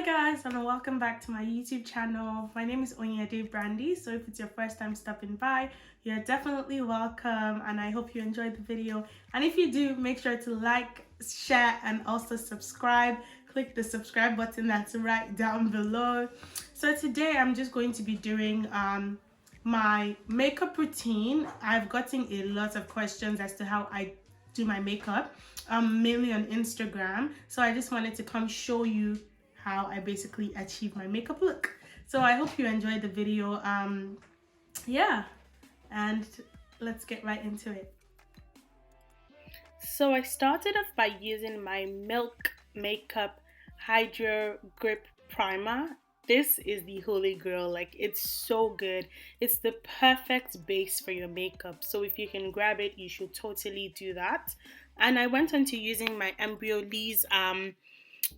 Hi guys, and welcome back to my YouTube channel. My name is Brandy. So if it's your first time stopping by, you're definitely welcome, and I hope you enjoyed the video. And if you do, make sure to like, share, and also subscribe. Click the subscribe button that's right down below. So today I'm just going to be doing my makeup routine. I've gotten a lot of questions as to how I do my makeup, mainly on Instagram. So I just wanted to come show you how I basically achieve my makeup look. So I hope you enjoyed the video. Yeah, and let's get right into it. So I started off by using my Milk Makeup Hydra Grip Primer. This is the holy grail. Like, it's so good. It's the perfect base for your makeup. So if you can grab it, you should totally do that. And I went on to using my Embryolisse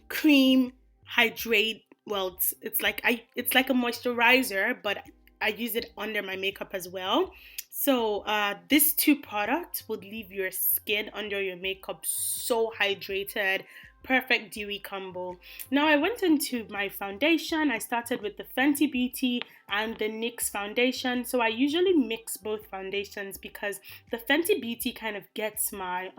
cream hydrate. Well, it's like a moisturizer, but I use it under my makeup as well. So these two products would leave your skin under your makeup so hydrated. Perfect dewy combo. Now I went into my foundation. I started with the Fenty Beauty and the NYX foundation. So I usually mix both foundations because the Fenty Beauty kind of gets my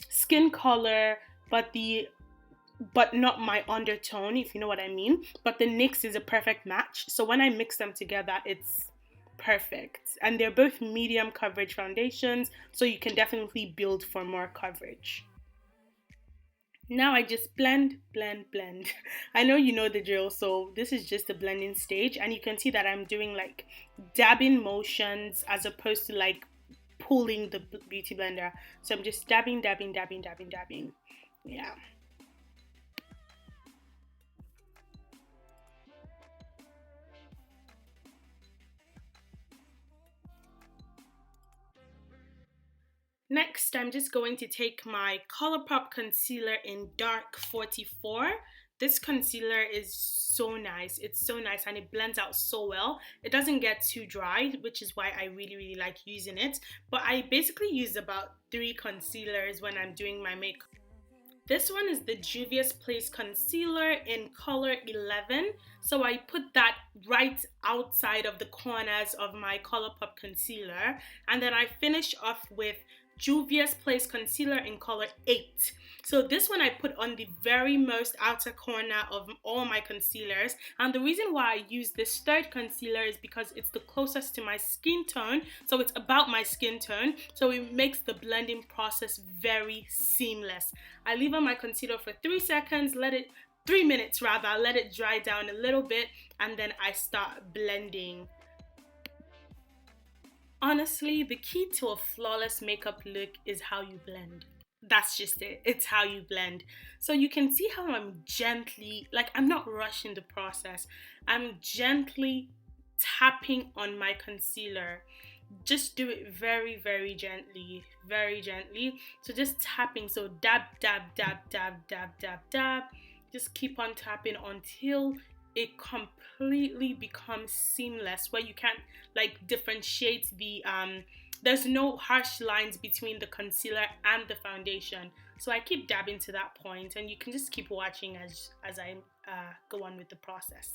skin color, but not my undertone, if you know what I mean. But the NYX is a perfect match. So when I mix them together, it's perfect. And they're both medium coverage foundations, so you can definitely build for more coverage. Now I just blend, blend, blend. I know you know the drill, so this is just the blending stage. And you can see that I'm doing like dabbing motions as opposed to like pulling the beauty blender. So I'm just dabbing, dabbing, dabbing, dabbing, dabbing. Yeah. Next, I'm just going to take my Colourpop concealer in Dark 44. This concealer is so nice. It's so nice and it blends out so well. It doesn't get too dry, which is why I really like using it. But I basically use about 3 concealers when I'm doing my makeup. This one is the Juvia's Place concealer in color 11. So I put that right outside of the corners of my Colourpop concealer. And then I finish off with Juvia's Place concealer in color 8. So this one I put on the very most outer corner of all my concealers. And the reason why I use this third concealer is because it's the closest to my skin tone. So it's about my skin tone. So it makes the blending process very seamless. I leave on my concealer for 3 seconds, 3 minutes rather, let it dry down a little bit, and then I start blending. Honestly, the key to a flawless makeup look is how you blend. That's just it. It's how you blend. So you can see how I'm gently, like, I'm not rushing the process. I'm gently tapping on my concealer. Just do it very, very gently. Very gently. So just tapping. So dab, dab, dab, dab, dab, dab, dab. Just keep on tapping until it completely becomes seamless, where you can't like differentiate the there's no harsh lines between the concealer and the foundation. So I keep dabbing to that point, and you can just keep watching as I go on with the process.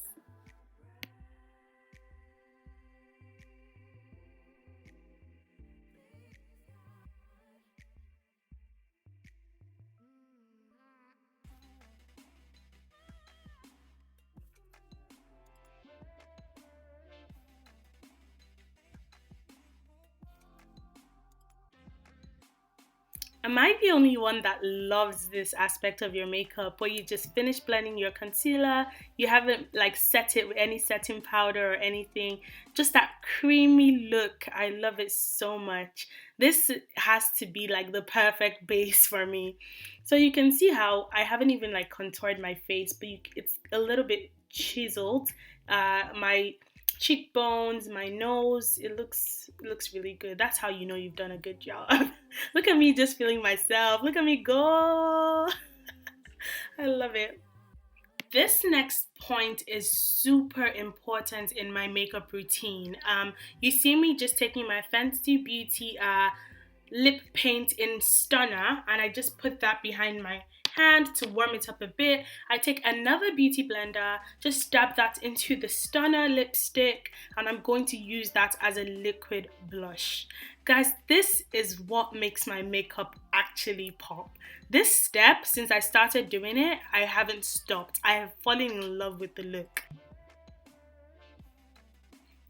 Am I the only one that loves this aspect of your makeup where you just finish blending your concealer, you haven't like set it with any setting powder or anything, just that creamy look? I love it so much. This has to be like the perfect base for me. So you can see how I haven't even like contoured my face, but it's a little bit chiseled. My cheekbones, my nose, it looks really good. That's how you know you've done a good job. Look at me just feeling myself. Look at me go. I love it. This next point is super important in my makeup routine. You see me just taking my Fenty Beauty lip paint in Stunner, and I just put that behind my hand to warm it up a bit. I take another beauty blender, just dab that into the Stunner lipstick, and I'm going to use that as a liquid blush. Guys, this is what makes my makeup actually pop. This step, since I started doing it, I haven't stopped. I have fallen in love with the look.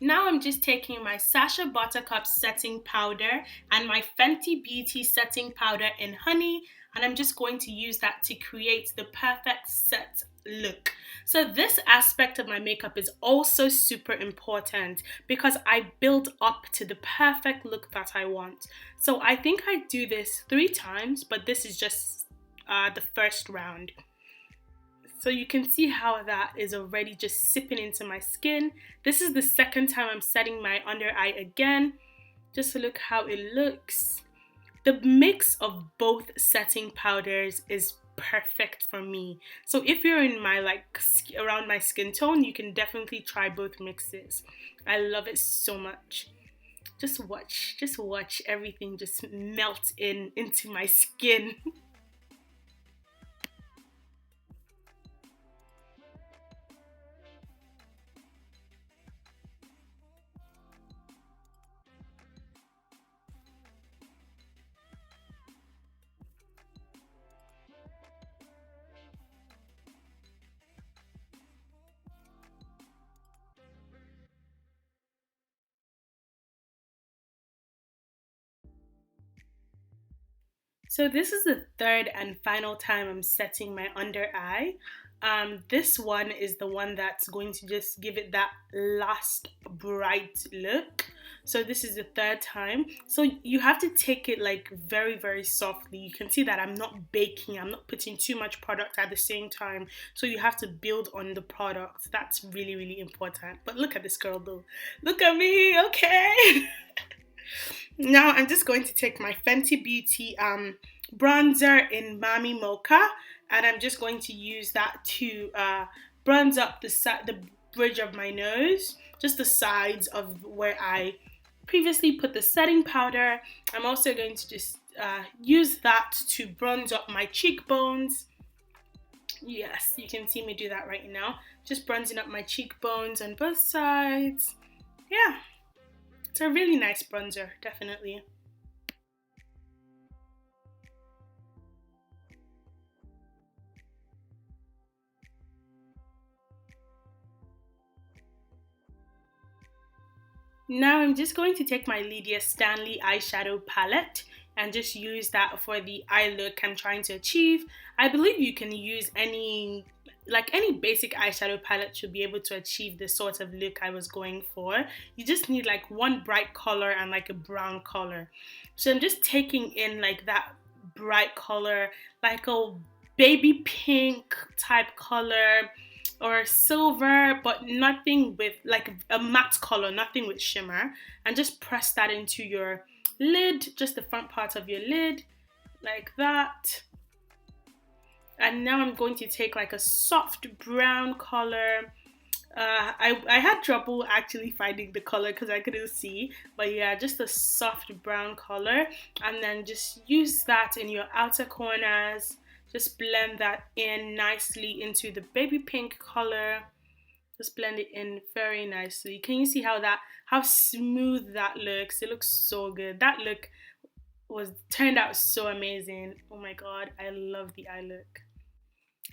Now I'm just taking my Sacha Buttercup setting powder and my Fenty Beauty setting powder in honey, and I'm just going to use that to create the perfect set look. So this aspect of my makeup is also super important because I build up to the perfect look that I want. So I think I do this 3 times, but this is just the first round. So you can see how that is already just sipping into my skin. This is the second time I'm setting my under eye again. Just to look how it looks. The mix of both setting powders is perfect for me. So if you're in my around my skin tone, you can definitely try both mixes. I love it so much. Just watch everything just melt into my skin. So this is the third and final time I'm setting my under eye. This one is the one that's going to just give it that last bright look. So this is the third time. So you have to take it like very, very softly. You can see that I'm not baking. I'm not putting too much product at the same time. So you have to build on the product. That's really, really important. But look at this girl though. Look at me, okay? Now I'm just going to take my Fenty Beauty bronzer in Mami Mocha, and I'm just going to use that to bronze up the bridge of my nose, just the sides of where I previously put the setting powder. I'm also going to just use that to bronze up my cheekbones. Yes, you can see me do that right now. Just bronzing up my cheekbones on both sides. Yeah. It's a really nice bronzer, definitely. Now I'm just going to take my Lydia Stanley eyeshadow palette and just use that for the eye look I'm trying to achieve. I believe you can use any basic eyeshadow palette should be able to achieve the sort of look I was going for. You just need like one bright color and like a brown color. So I'm just taking in like that bright color, like a baby pink type color or silver, but nothing with like a matte color, nothing with shimmer, and just press that into your lid, just the front part of your lid, like that. And now I'm going to take like a soft brown color. I had trouble actually finding the color because I couldn't see, but yeah, just a soft brown color, and then just use that in your outer corners. Just blend that in nicely into the baby pink color. Just blend it in very nicely. Can you see how smooth that looks? It looks so good. That look was turned out so amazing. Oh my god, I love the eye look.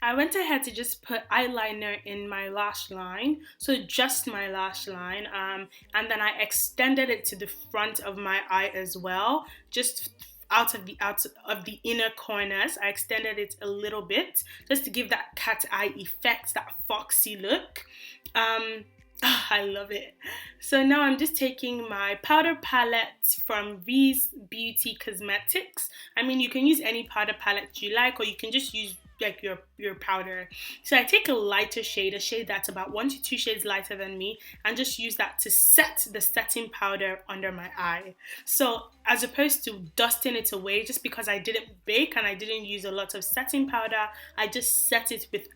I went ahead to just put eyeliner in my lash line, so just my lash line, and then I extended it to the front of my eye as well, just out of the inner corners. I extended it a little bit just to give that cat eye effect, that foxy look. I love it. So now I'm just taking my powder palette from V's Beauty Cosmetics. I mean, you can use any powder palette you like, or you can just use like your powder. So I take a lighter shade, a shade that's about 1 to 2 shades lighter than me, and just use that to set the setting powder under my eye. So as opposed to dusting it away, just because I didn't bake and I didn't use a lot of setting powder, I just set it with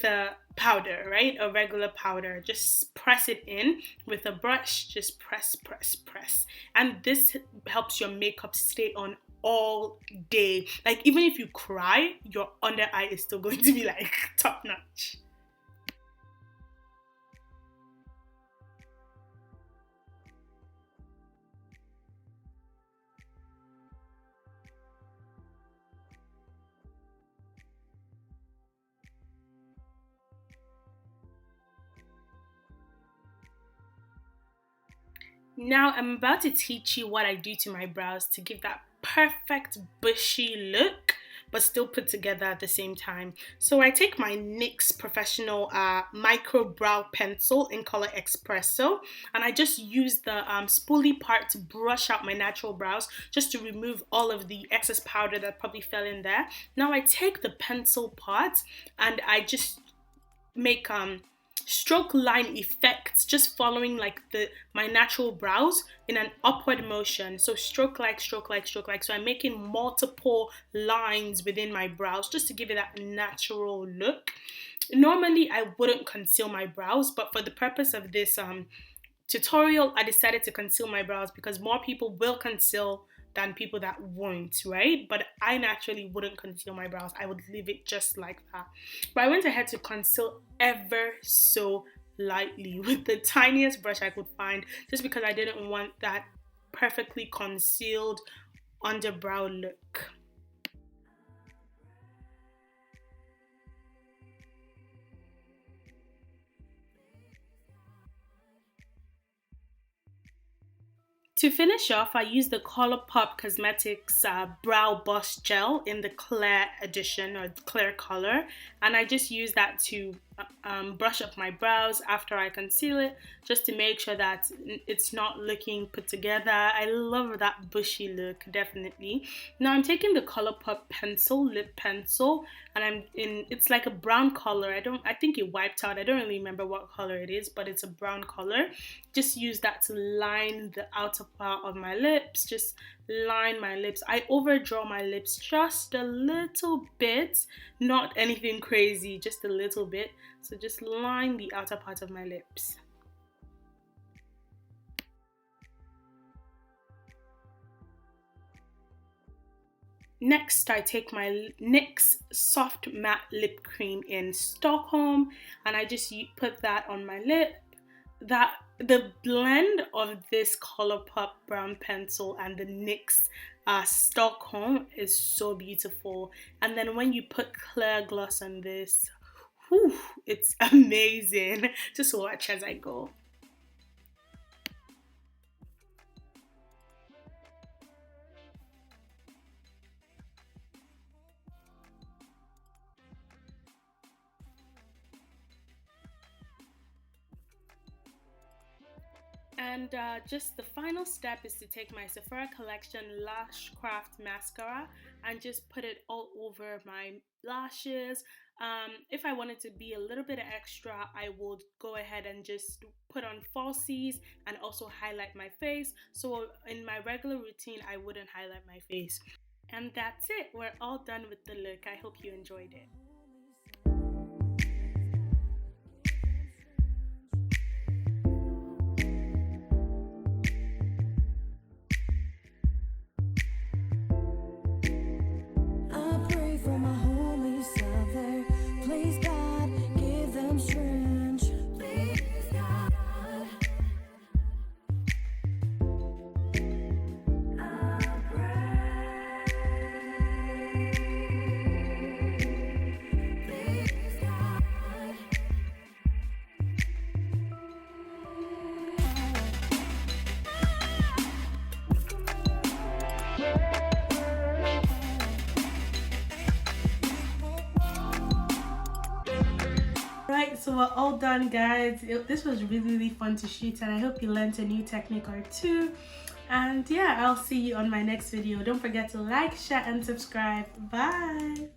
a powder, right? A regular powder. Just press it in with a brush. Just press, press, press. And this helps your makeup stay on all day. Like even if you cry, your under eye is still going to be like top notch. Now I'm about to teach you what I do to my brows to give that perfect bushy look but still put together at the same time. So I take my NYX professional micro brow pencil in color espresso, and I just use the spoolie part to brush out my natural brows just to remove all of the excess powder that probably fell in there. Now I take the pencil part and I just make stroke line effects, just following like the my natural brows in an upward motion. So stroke like, stroke like, stroke like. So I'm making multiple lines within my brows just to give it that natural look. Normally I wouldn't conceal my brows, but for the purpose of this tutorial I decided to conceal my brows because more people will conceal than people that won't, right? But I naturally wouldn't conceal my brows. I would leave it just like that. But I went ahead to conceal ever so lightly with the tiniest brush I could find, just because I didn't want that perfectly concealed underbrow look. To finish off, I use the Colourpop Cosmetics Brow Boss Gel in the clear edition or clear color, and I just use that to brush up my brows after I conceal it, just to make sure that it's not looking put together. I love that bushy look, definitely. Now I'm taking the Colourpop pencil, lip pencil, and it's like a brown color. I think it wiped out. I don't really remember what color it is, but it's a brown color. Just use that to line the outer part of my lips, just line my lips. I overdraw my lips just a little bit, not anything crazy, just a little bit. So just line the outer part of my lips. Next, I take my NYX Soft Matte Lip Cream in Stockholm, and I just put that on my lip. The blend of this Colourpop brown pencil and the NYX Stockholm is so beautiful. And then when you put clear gloss on this, whew, it's amazing. Just watch as I go. And just the final step is to take my Sephora Collection Lash Craft Mascara and just put it all over my lashes. If I wanted to be a little bit extra, I would go ahead and just put on falsies and also highlight my face. So in my regular routine, I wouldn't highlight my face. And that's it. We're all done with the look. I hope you enjoyed it. Right, so we're all done, guys. This was really fun to shoot, and I hope you learned a new technique or two. And yeah, I'll see you on my next video. Don't forget to like, share, and subscribe. Bye.